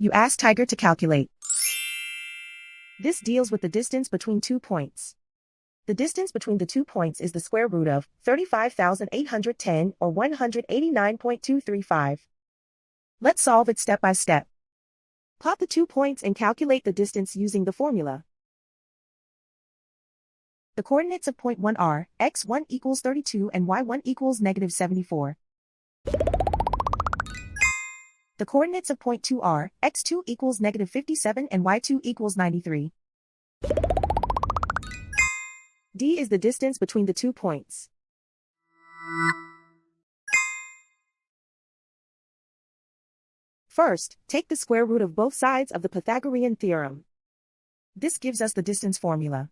You ask Tiger to calculate. This deals with the distance between 2 points. The distance between the 2 points is the square root of 35,810 or 189.235. Let's solve it step by step. Plot the 2 points and calculate the distance using the formula. The coordinates of point 1 are x1 equals 32 and y1 equals negative 74. The coordinates of point 2 are x2 equals negative 57 and y2 equals 93. D is the distance between the 2 points. First, take the square root of both sides of the Pythagorean theorem. This gives us the distance formula.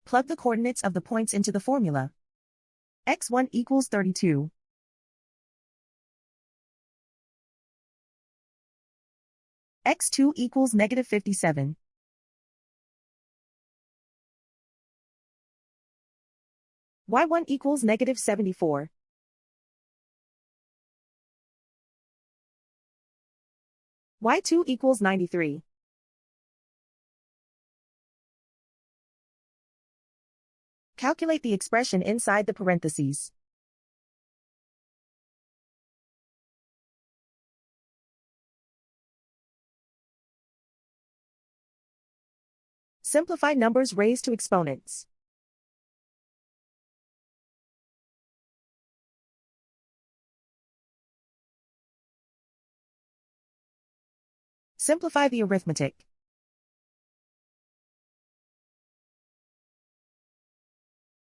Plug the coordinates of the points into the formula. x1 equals 32. x2 equals negative 57. y1 equals negative 74. y2 equals 93. Calculate the expression inside the parentheses. Simplify numbers raised to exponents. Simplify the arithmetic.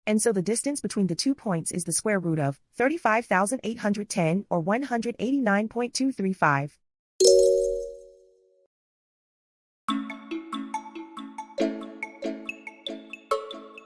And so the distance between the 2 points is the square root of 35,810 or 189.235.